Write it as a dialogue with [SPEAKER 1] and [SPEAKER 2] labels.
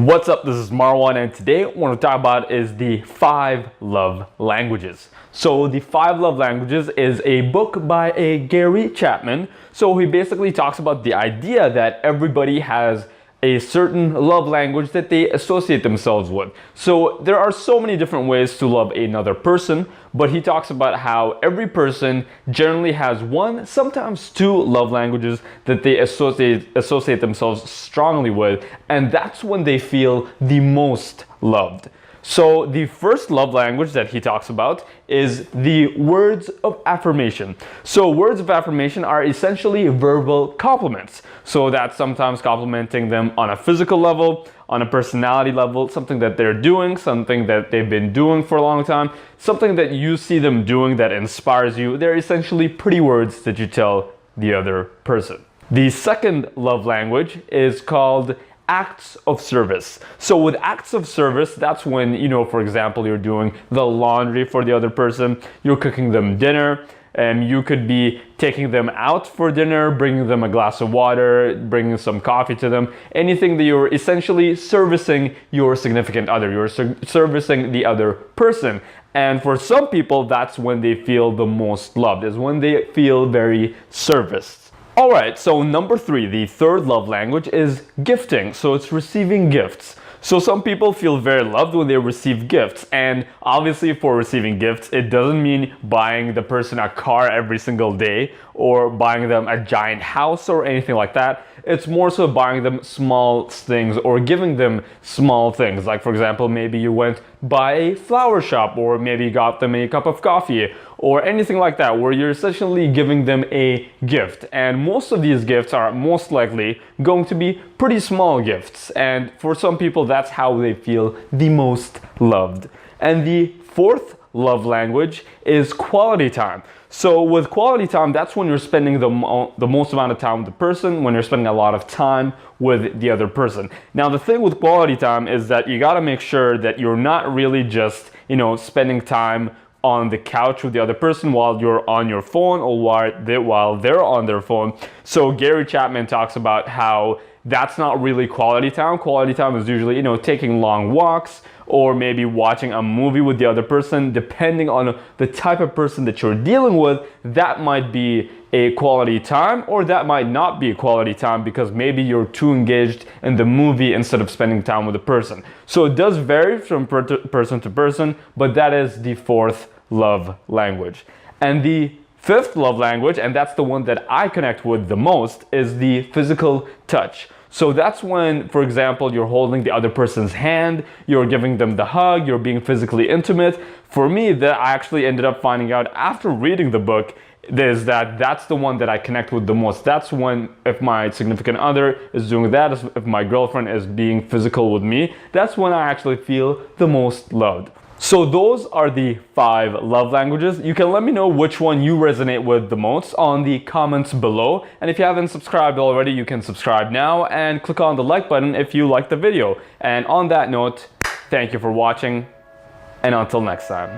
[SPEAKER 1] What's up? This is Marwan, and today what I want to talk about is the 5 love languages. So the 5 love languages is a book by a Gary Chapman. So he basically talks about the idea that everybody has a certain love language that they associate themselves with. So there are so many different ways to love another person, but he talks about how every person generally has one, sometimes 2 love languages that they associate themselves strongly with, and that's when they feel the most loved. So the first love language that he talks about is the words of affirmation. So words of affirmation are essentially verbal compliments. So that's sometimes complimenting them on a physical level, on a personality level, something that they're doing, something that they've been doing for a long time, something that you see them doing that inspires you. They're essentially pretty words that you tell the other person. The second love language is called acts of service. So with acts of service, that's when, for example, you're doing the laundry for the other person, you're cooking them dinner, and you could be taking them out for dinner, bringing them a glass of water, bringing some coffee to them, anything that you're essentially servicing your significant other, you're servicing the other person. And for some people, that's when they feel the most loved, is when they feel very serviced. Alright, so number 3, the third love language is gifting. So it's receiving gifts. So some people feel very loved when they receive gifts, and obviously for receiving gifts, it doesn't mean buying the person a car every single day or buying them a giant house or anything like that. It's more so buying them small things or giving them small things. Like for example, maybe you went by a flower shop, or maybe you got them a cup of coffee or anything like that, where you're essentially giving them a gift. And most of these gifts are most likely going to be pretty small gifts. And for some people, that's how they feel the most loved. And the fourth love language is quality time. So with quality time, that's when you're spending the most amount of time with the person, when you're spending a lot of time with the other person. Now, the thing with quality time is that you got to make sure that you're not really just, spending time on the couch with the other person while you're on your phone or while they're on their phone. So Gary Chapman talks about how that's not really quality time. Quality time is usually, taking long walks or maybe watching a movie with the other person. Depending on the type of person that you're dealing with, that might be a quality time, or that might not be a quality time because maybe you're too engaged in the movie instead of spending time with the person. So it does vary from person to person, but that is the fourth love language. And the fifth love language, and that's the one that I connect with the most, is the physical touch. So that's when, for example, you're holding the other person's hand, you're giving them the hug, you're being physically intimate. For me, that I actually ended up finding out after reading the book is that that's the one that I connect with the most. That's when, if my significant other is doing that, if my girlfriend is being physical with me, that's when I actually feel the most loved. So those are the 5 love languages. You can let me know which one you resonate with the most on the comments below. And if you haven't subscribed already, you can subscribe now and click on the like button if you liked the video. And on that note, thank you for watching, and until next time.